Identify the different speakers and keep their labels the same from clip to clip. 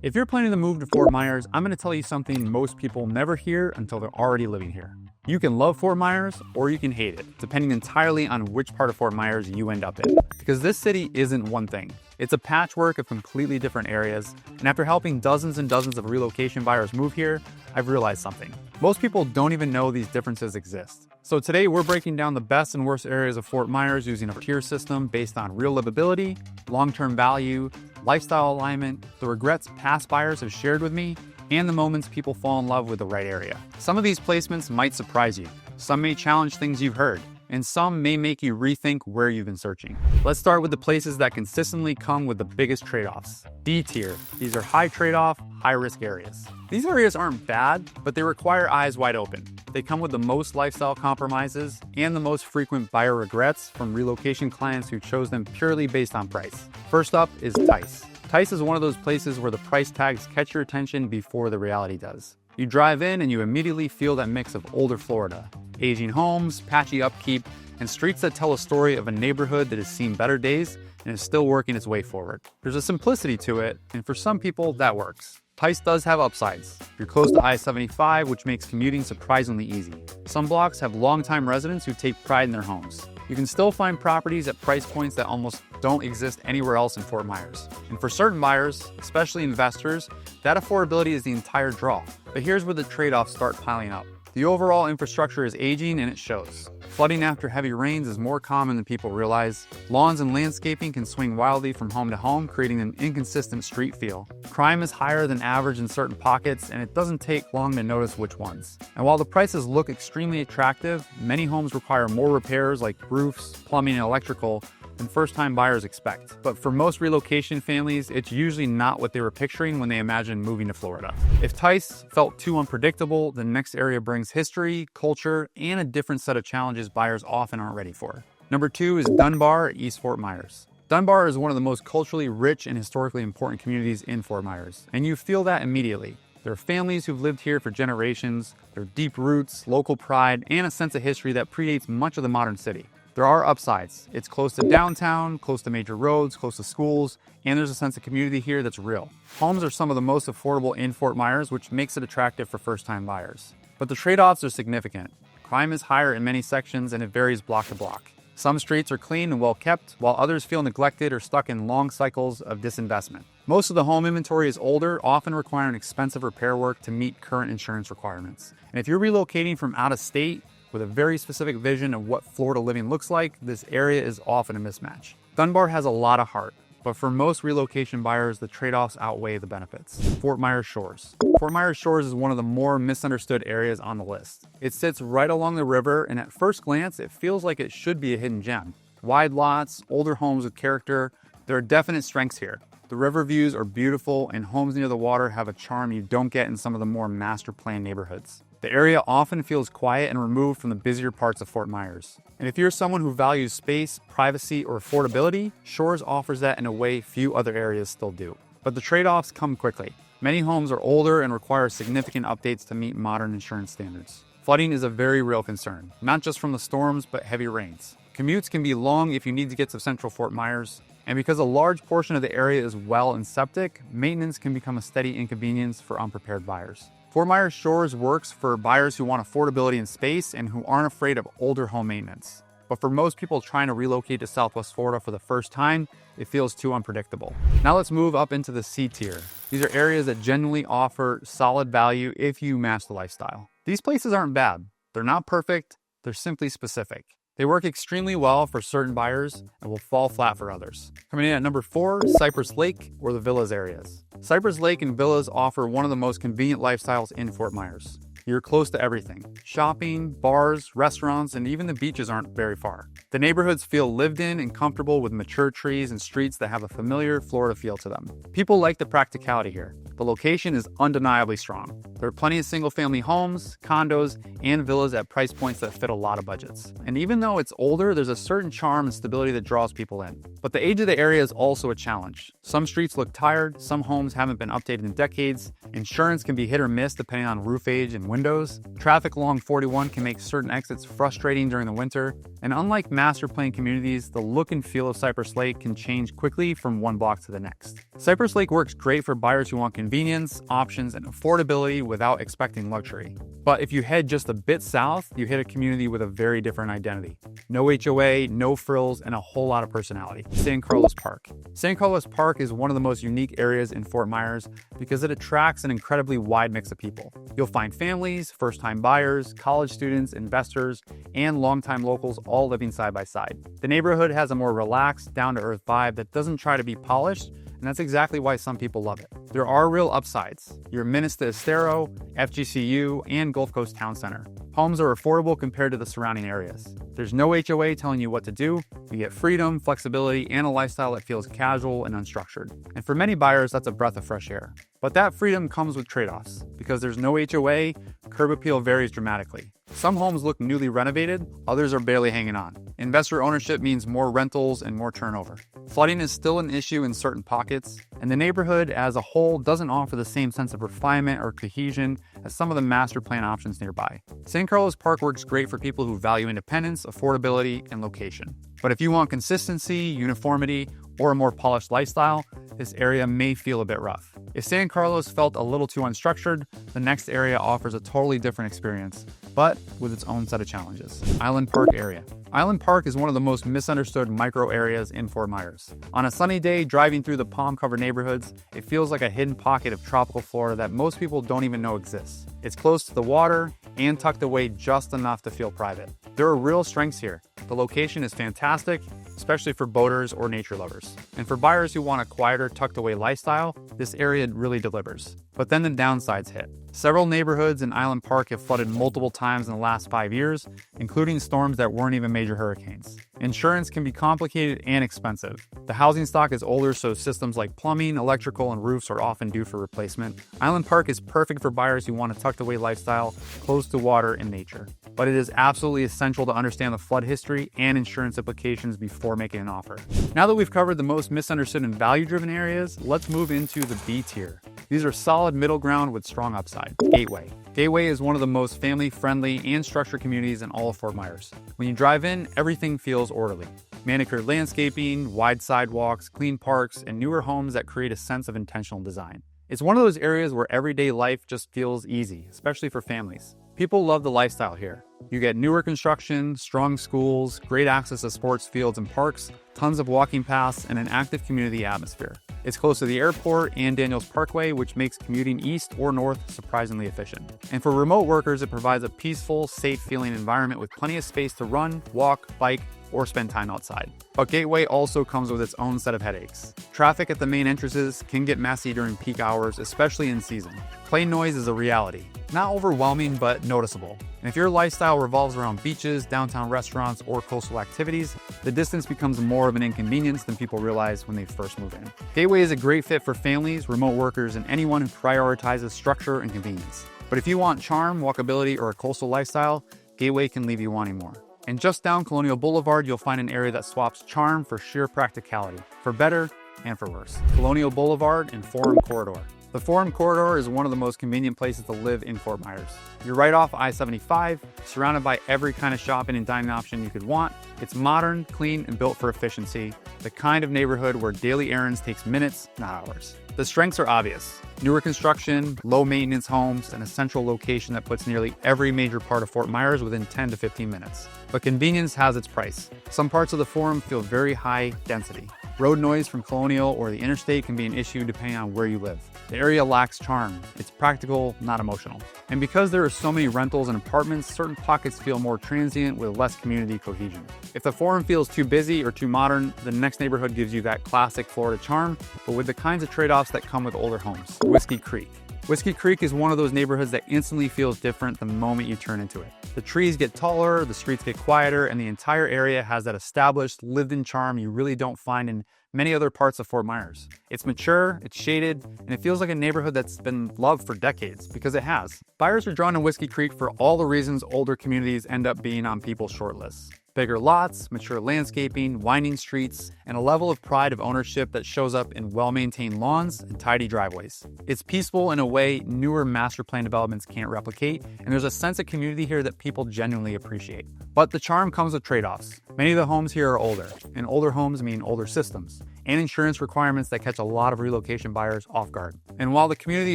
Speaker 1: If you're planning to move to Fort Myers, I'm going to tell you something most people never hear until they're already living here. You can love Fort Myers or you can hate it, depending entirely on which part of Fort Myers you end up in. Because this city isn't one thing. It's a patchwork of completely different areas, and after helping dozens and dozens of relocation buyers move here, I've realized something. Most people don't even know these differences exist. So today we're breaking down the best and worst areas of Fort Myers using a tier system based on real livability, long-term value, lifestyle alignment, the regrets past buyers have shared with me, and the moments people fall in love with the right area. Some of these placements might surprise you. Some may challenge things you've heard, and some may make you rethink where you've been searching. Let's start with the places that consistently come with the biggest trade-offs. D tier. These are high trade-off, high-risk areas. These areas aren't bad, but they require eyes wide open. They come with the most lifestyle compromises and the most frequent buyer regrets from relocation clients who chose them purely based on price. First up is Tice. Tice is one of those places where the price tags catch your attention before the reality does. You drive in and you immediately feel that mix of older Florida. Aging homes, patchy upkeep, and streets that tell a story of a neighborhood that has seen better days and is still working its way forward. There's a simplicity to it, and for some people, that works. Tice does have upsides. You're close to I-75, which makes commuting surprisingly easy. Some blocks have longtime residents who take pride in their homes. You can still find properties at price points that almost don't exist anywhere else in Fort Myers. And for certain buyers, especially investors, that affordability is the entire draw. But here's where the trade-offs start piling up. The overall infrastructure is aging and it shows. Flooding after heavy rains is more common than people realize. Lawns and landscaping can swing wildly from home to home, creating an inconsistent street feel. Crime is higher than average in certain pockets, and it doesn't take long to notice which ones. And while the prices look extremely attractive, many homes require more repairs like roofs, plumbing, and electrical than first-time buyers expect. But for most relocation families, it's usually not what they were picturing when they imagined moving to Florida. If Tice felt too unpredictable, the next area brings history, culture, and a different set of challenges buyers often aren't ready for. Number 2 is Dunbar, East Fort Myers. Dunbar is one of the most culturally rich and historically important communities in Fort Myers, and you feel that immediately. There are families who've lived here for generations, there are deep roots, local pride, and a sense of history that predates much of the modern city. There are upsides. It's close to downtown, close to major roads, close to schools, and there's a sense of community here that's real. Homes are some of the most affordable in Fort Myers, which makes it attractive for first-time buyers. But the trade-offs are significant. Crime is higher in many sections and it varies block to block. Some streets are clean and well kept, while others feel neglected or stuck in long cycles of disinvestment. Most of the home inventory is older, often requiring expensive repair work to meet current insurance requirements. And if you're relocating from out of state, with a very specific vision of what Florida living looks like, this area is often a mismatch. Dunbar has a lot of heart, but for most relocation buyers, the trade-offs outweigh the benefits. Fort Myers Shores. Fort Myers Shores is one of the more misunderstood areas on the list. It sits right along the river, and at first glance, it feels like it should be a hidden gem. Wide lots, older homes with character, there are definite strengths here. The river views are beautiful, and homes near the water have a charm you don't get in some of the more master-planned neighborhoods. The area often feels quiet and removed from the busier parts of Fort Myers. And if you're someone who values space, privacy, or affordability, Shores offers that in a way few other areas still do. But the trade-offs come quickly. Many homes are older and require significant updates to meet modern insurance standards. Flooding is a very real concern, not just from the storms, but heavy rains. Commutes can be long if you need to get to central Fort Myers, and because a large portion of the area is well and septic, maintenance can become a steady inconvenience for unprepared buyers. Fort Myers Shores works for buyers who want affordability and space and who aren't afraid of older home maintenance. But for most people trying to relocate to Southwest Florida for the first time, it feels too unpredictable. Now let's move up into the C tier. These are areas that genuinely offer solid value if you match the lifestyle. These places aren't bad. They're not perfect. They're simply specific. They work extremely well for certain buyers and will fall flat for others. Coming in at number 4, Cypress Lake or the Villas areas. Cypress Lake and Villas offer one of the most convenient lifestyles in Fort Myers. You're close to everything. Shopping, bars, restaurants, and even the beaches aren't very far. The neighborhoods feel lived in and comfortable with mature trees and streets that have a familiar Florida feel to them. People like the practicality here. The location is undeniably strong. There are plenty of single-family homes, condos, and villas at price points that fit a lot of budgets. And even though it's older, there's a certain charm and stability that draws people in. But the age of the area is also a challenge. Some streets look tired, some homes haven't been updated in decades, insurance can be hit or miss depending on roof age and windows, traffic along 41 can make certain exits frustrating during the winter, and unlike master plan communities, the look and feel of Cypress Lake can change quickly from one block to the next. Cypress Lake works great for buyers who want convenience, options, and affordability without expecting luxury. But if you head just a bit south, you hit a community with a very different identity. No HOA, no frills, and a whole lot of personality. San Carlos Park. San Carlos Park is one of the most unique areas in Fort Myers because it attracts an incredibly wide mix of people. You'll find families, first-time buyers, college students, investors, and longtime locals all living side by side. The neighborhood has a more relaxed, down-to-earth vibe that doesn't try to be polished, and that's exactly why some people love it. There are real upsides. Your Minutes to Estero, FGCU, and Gulf Coast Town Center. Homes are affordable compared to the surrounding areas. There's no HOA telling you what to do. You get freedom, flexibility, and a lifestyle that feels casual and unstructured. And for many buyers, that's a breath of fresh air. But that freedom comes with trade-offs. Because there's no HOA, curb appeal varies dramatically. Some homes look newly renovated, others are barely hanging on. Investor ownership means more rentals and more turnover. Flooding is still an issue in certain pockets, and the neighborhood as a whole doesn't offer the same sense of refinement or cohesion as some of the master plan options nearby. San Carlos Park works great for people who value independence, affordability, and location. But if you want consistency, uniformity, or a more polished lifestyle, this area may feel a bit rough. If San Carlos felt a little too unstructured, the next area offers a totally different experience, but with its own set of challenges. Island Park area. Island Park is one of the most misunderstood micro areas in Fort Myers. On a sunny day, driving through the palm-covered neighborhoods, it feels like a hidden pocket of tropical Florida that most people don't even know exists. It's close to the water and tucked away just enough to feel private. There are real strengths here. The location is fantastic, especially for boaters or nature lovers. And for buyers who want a quieter, tucked-away lifestyle, this area really delivers. But then the downsides hit. Several neighborhoods in Island Park have flooded multiple times in the last 5 years, including storms that weren't even major hurricanes. Insurance can be complicated and expensive. The housing stock is older, so systems like plumbing, electrical, and roofs are often due for replacement. Island Park is perfect for buyers who want a tucked-away lifestyle close to water and nature. But it is absolutely essential to understand the flood history and insurance implications before making an offer. Now that we've covered the most misunderstood and value-driven areas, let's move into the B tier. These are solid middle ground with strong upside. Gateway. Gateway is one of the most family-friendly and structured communities in all of Fort Myers. When you drive in, everything feels orderly. Manicured landscaping, wide sidewalks, clean parks, and newer homes that create a sense of intentional design. It's one of those areas where everyday life just feels easy, especially for families. People love the lifestyle here. You get newer construction, strong schools, great access to sports fields and parks, tons of walking paths, and an active community atmosphere. It's close to the airport and Daniels Parkway, which makes commuting east or north surprisingly efficient. And for remote workers, it provides a peaceful, safe-feeling environment with plenty of space to run, walk, bike, or spend time outside. But Gateway also comes with its own set of headaches. Traffic at the main entrances can get messy during peak hours, especially in season. Plane noise is a reality. Not overwhelming, but noticeable. And if your lifestyle revolves around beaches, downtown restaurants, or coastal activities, the distance becomes more of an inconvenience than people realize when they first move in. Gateway is a great fit for families, remote workers, and anyone who prioritizes structure and convenience. But if you want charm, walkability, or a coastal lifestyle, Gateway can leave you wanting more. And just down Colonial Boulevard, you'll find an area that swaps charm for sheer practicality, for better and for worse. Colonial Boulevard and Forum Corridor. The Forum Corridor is one of the most convenient places to live in Fort Myers. You're right off I-75, surrounded by every kind of shopping and dining option you could want. It's modern, clean, and built for efficiency, the kind of neighborhood where daily errands takes minutes, not hours. The strengths are obvious. Newer construction, low maintenance homes, and a central location that puts nearly every major part of Fort Myers within 10 to 15 minutes. But convenience has its price. Some parts of the Forum feel very high density. Road noise from Colonial or the interstate can be an issue depending on where you live. The area lacks charm. It's practical, not emotional. And because there are so many rentals and apartments, certain pockets feel more transient with less community cohesion. If the Forum feels too busy or too modern, the next neighborhood gives you that classic Florida charm, but with the kinds of trade-offs that come with older homes. Whiskey Creek. Whiskey Creek is one of those neighborhoods that instantly feels different the moment you turn into it. The trees get taller, the streets get quieter, and the entire area has that established, lived-in charm you really don't find in many other parts of Fort Myers. It's mature, it's shaded, and it feels like a neighborhood that's been loved for decades, because it has. Buyers are drawn to Whiskey Creek for all the reasons older communities end up being on people's short lists. Bigger lots, mature landscaping, winding streets, and a level of pride of ownership that shows up in well-maintained lawns and tidy driveways. It's peaceful in a way newer master plan developments can't replicate, and there's a sense of community here that people genuinely appreciate. But the charm comes with trade-offs. Many of the homes here are older, and older homes mean older systems, and insurance requirements that catch a lot of relocation buyers off guard. And while the community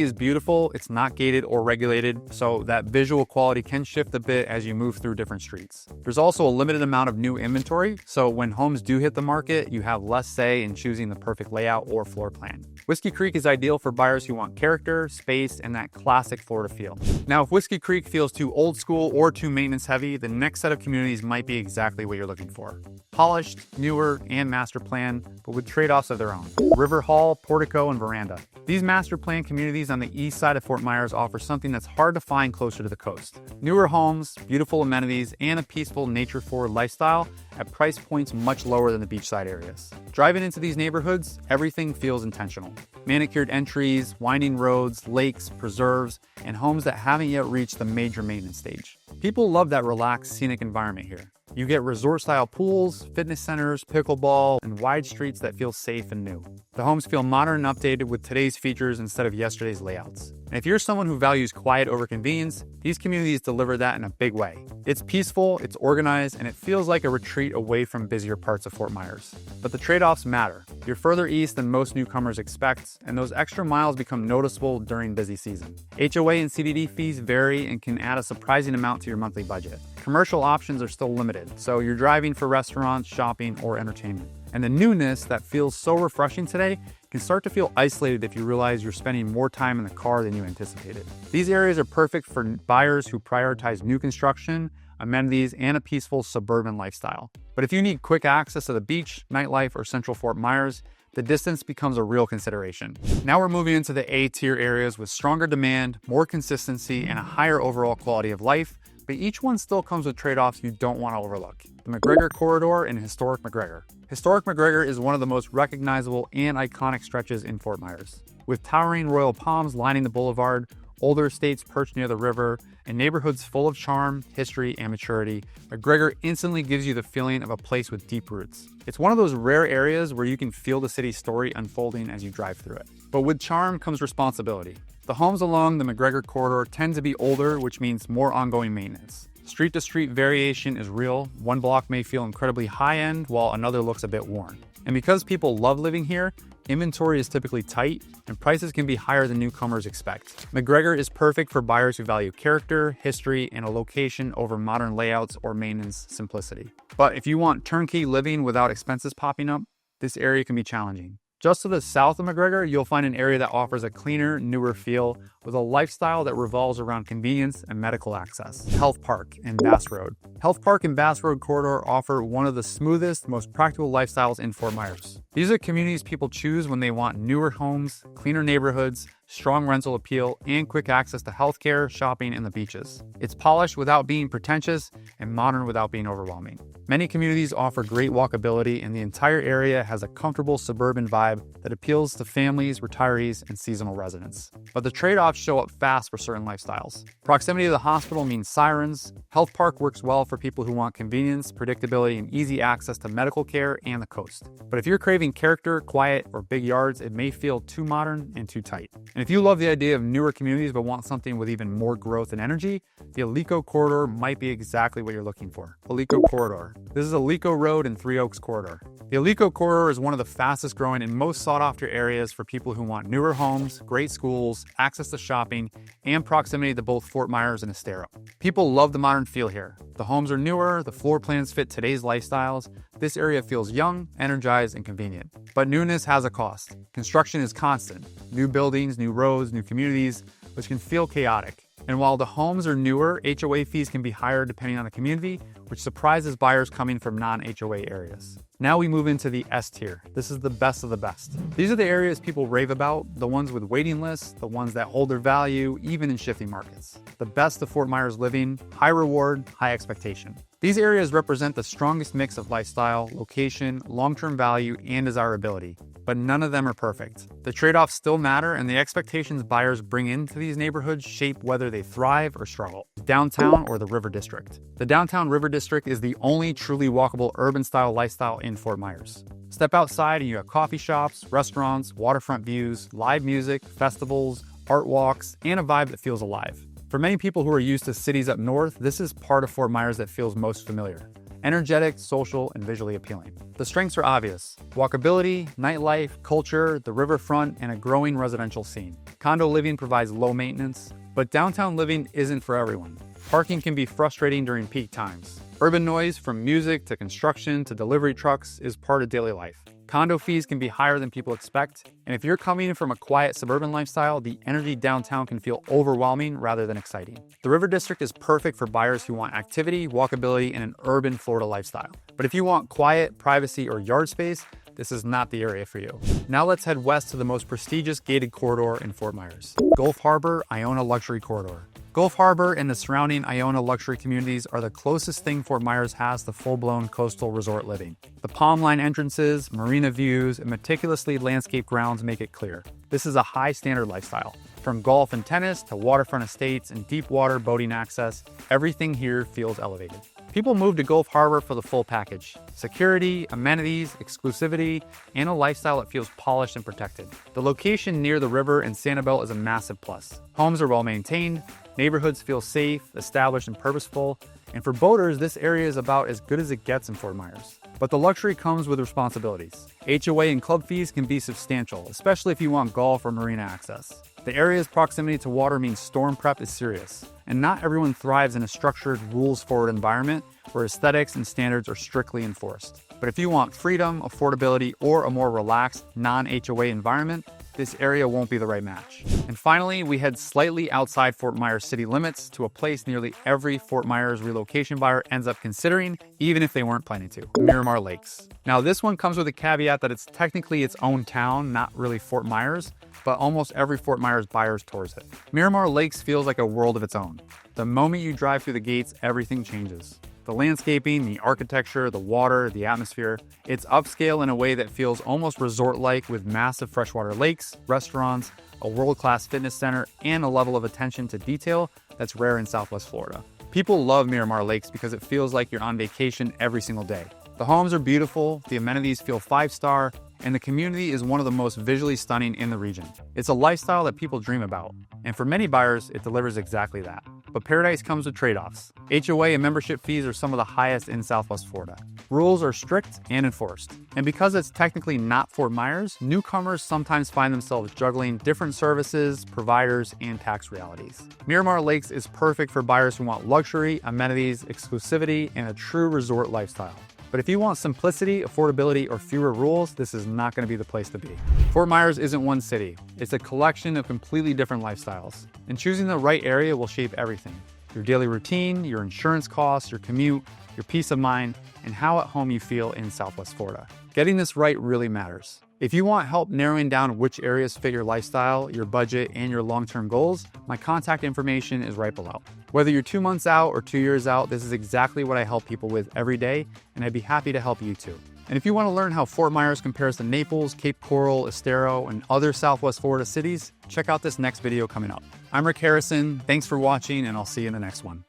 Speaker 1: is beautiful, it's not gated or regulated, so that visual quality can shift a bit as you move through different streets. There's also a limited amount of new inventory, so when homes do hit the market, you have less say in choosing the perfect layout or floor plan. Whiskey Creek is ideal for buyers who want character, space, and that classic Florida feel. Now, if Whiskey Creek feels too old school or too maintenance heavy, the next set of communities might be exactly what you're looking for. Polished, newer, and master plan, but with trade-offs of their own. River Hall, portico, and veranda. These master plan communities on the east side of Fort Myers offer something that's hard to find closer to the coast. Newer homes, beautiful amenities, and a peaceful nature-forward lifestyle at price points much lower than the beachside areas. Driving into these neighborhoods, everything feels intentional. Manicured entries, winding roads, lakes, preserves, and homes that haven't yet reached the major maintenance stage. People love that relaxed, scenic environment here. You get resort-style pools, fitness centers, pickleball, and wide streets that feel safe and new. The homes feel modern and updated with today's features instead of yesterday's layouts. And if you're someone who values quiet over convenience, these communities deliver that in a big way. It's peaceful, it's organized, and it feels like a retreat away from busier parts of Fort Myers. But the trade-offs matter. You're further east than most newcomers expect, and those extra miles become noticeable during busy season. HOA and CDD fees vary and can add a surprising amount to your monthly budget. Commercial options are still limited, so you're driving for restaurants, shopping, or entertainment. And the newness that feels so refreshing today can start to feel isolated if you realize you're spending more time in the car than you anticipated. These areas are perfect for buyers who prioritize new construction, amenities, and a peaceful suburban lifestyle. But if you need quick access to the beach, nightlife, or central Fort Myers, the distance becomes a real consideration. Now we're moving into the A-tier areas with stronger demand, more consistency, and a higher overall quality of life, but each one still comes with trade-offs you don't want to overlook. The McGregor Corridor and Historic McGregor. Historic McGregor is one of the most recognizable and iconic stretches in Fort Myers. With towering royal palms lining the boulevard, older estates perched near the river, and neighborhoods full of charm, history, and maturity, McGregor instantly gives you the feeling of a place with deep roots. It's one of those rare areas where you can feel the city's story unfolding as you drive through it. But with charm comes responsibility. The homes along the McGregor Corridor tend to be older, which means more ongoing maintenance. Street-to-street variation is real. One block may feel incredibly high-end, while another looks a bit worn. And because people love living here, inventory is typically tight, and prices can be higher than newcomers expect. McGregor is perfect for buyers who value character, history, and a location over modern layouts or maintenance simplicity. But if you want turnkey living without expenses popping up, this area can be challenging. Just to the south of McGregor, you'll find an area that offers a cleaner, newer feel with a lifestyle that revolves around convenience and medical access. Health Park and Bass Road. Health Park and Bass Road corridor offer one of the smoothest, most practical lifestyles in Fort Myers. These are communities people choose when they want newer homes, cleaner neighborhoods, strong rental appeal, and quick access to healthcare, shopping, and the beaches. It's polished without being pretentious and modern without being overwhelming. Many communities offer great walkability, and the entire area has a comfortable suburban vibe that appeals to families, retirees, and seasonal residents. But the trade-offs show up fast for certain lifestyles. Proximity to the hospital means sirens. Health Park works well for people who want convenience, predictability, and easy access to medical care and the coast. But if you're craving character, quiet, or big yards, it may feel too modern and too tight. And if you love the idea of newer communities but want something with even more growth and energy, the Alico Corridor might be exactly what you're looking for. Alico Corridor. This is Alico Road and Three Oaks Corridor. The Alico Corridor is one of the fastest growing and most sought after areas for people who want newer homes, great schools, access to shopping, and proximity to both Fort Myers and Estero. People love the modern feel here. The homes are newer, the floor plans fit today's lifestyles. This area feels young, energized, and convenient. But newness has a cost. Construction is constant. New buildings, new roads, new communities, which can feel chaotic. And while the homes are newer, HOA fees can be higher depending on the community, which surprises buyers coming from non-HOA areas. Now we move into the S tier. This is the best of the best. These are the areas people rave about, the ones with waiting lists, the ones that hold their value, even in shifting markets. The best of Fort Myers living, high reward, high expectation. These areas represent the strongest mix of lifestyle, location, long-term value, and desirability. But none of them are perfect. The trade-offs still matter, and the expectations buyers bring into these neighborhoods shape whether they thrive or struggle. downtown or the River District. The downtown River District is the only truly walkable urban-style lifestyle in Fort Myers. Step outside and you have coffee shops, restaurants, waterfront views, live music, festivals, art walks, and a vibe that feels alive. For many people who are used to cities up north, this is part of Fort Myers that feels most familiar. Energetic, social, and visually appealing. The strengths are obvious: walkability, nightlife, culture, the riverfront, and a growing residential scene. Condo living provides low maintenance, but downtown living isn't for everyone. Parking can be frustrating during peak times. Urban noise, from music to construction to delivery trucks, is part of daily life. Condo fees can be higher than people expect, and if you're coming from a quiet suburban lifestyle, the energy downtown can feel overwhelming rather than exciting. The River District is perfect for buyers who want activity, walkability, and an urban Florida lifestyle. But if you want quiet, privacy, or yard space, this is not the area for you. Now let's head west to the most prestigious gated corridor in Fort Myers, Gulf Harbor Iona Luxury Corridor. Gulf Harbor and the surrounding Iona luxury communities are the closest thing Fort Myers has to full-blown coastal resort living. The palm line entrances, marina views, and meticulously landscaped grounds make it clear. This is a high-standard lifestyle. From golf and tennis to waterfront estates and deep water boating access, everything here feels elevated. People move to Gulf Harbor for the full package: security, amenities, exclusivity, and a lifestyle that feels polished and protected. The location near the river and Sanibel is a massive plus. Homes are well maintained, neighborhoods feel safe, established, and purposeful, and for boaters, this area is about as good as it gets in Fort Myers. But the luxury comes with responsibilities. HOA and club fees can be substantial, especially if you want golf or marina access. The area's proximity to water means storm prep is serious, and not everyone thrives in a structured, rules-forward environment where aesthetics and standards are strictly enforced. But if you want freedom, affordability, or a more relaxed, non-HOA environment, this area won't be the right match. And finally, we head slightly outside Fort Myers city limits to a place nearly every Fort Myers relocation buyer ends up considering, even if they weren't planning to: Miramar Lakes. Now, this one comes with a caveat that it's technically its own town, not really Fort Myers, but almost every Fort Myers buyer tours it. Miramar Lakes feels like a world of its own. The moment you drive through the gates, everything changes. The landscaping, the architecture, the water, the atmosphere. It's upscale in a way that feels almost resort-like, with massive freshwater lakes, restaurants, a world-class fitness center, and a level of attention to detail that's rare in Southwest Florida. People love Miramar Lakes because it feels like you're on vacation every single day. The homes are beautiful, the amenities feel 5-star, and the community is one of the most visually stunning in the region. It's a lifestyle that people dream about, and for many buyers, it delivers exactly that. But paradise comes with trade-offs. HOA and membership fees are some of the highest in Southwest Florida. Rules are strict and enforced. And because it's technically not Fort Myers, newcomers sometimes find themselves juggling different services, providers, and tax realities. Miramar Lakes is perfect for buyers who want luxury, amenities, exclusivity, and a true resort lifestyle. But if you want simplicity, affordability, or fewer rules, this is not going to be the place to be. Fort Myers isn't one city. It's a collection of completely different lifestyles. And choosing the right area will shape everything: your daily routine, your insurance costs, your commute, your peace of mind, and how at home you feel in Southwest Florida. Getting this right really matters. If you want help narrowing down which areas fit your lifestyle, your budget, and your long-term goals, my contact information is right below. Whether you're 2 months out or 2 years out, this is exactly what I help people with every day, and I'd be happy to help you too. And if you want to learn how Fort Myers compares to Naples, Cape Coral, Estero, and other Southwest Florida cities, check out this next video coming up. I'm Rick Harrison, thanks for watching, and I'll see you in the next one.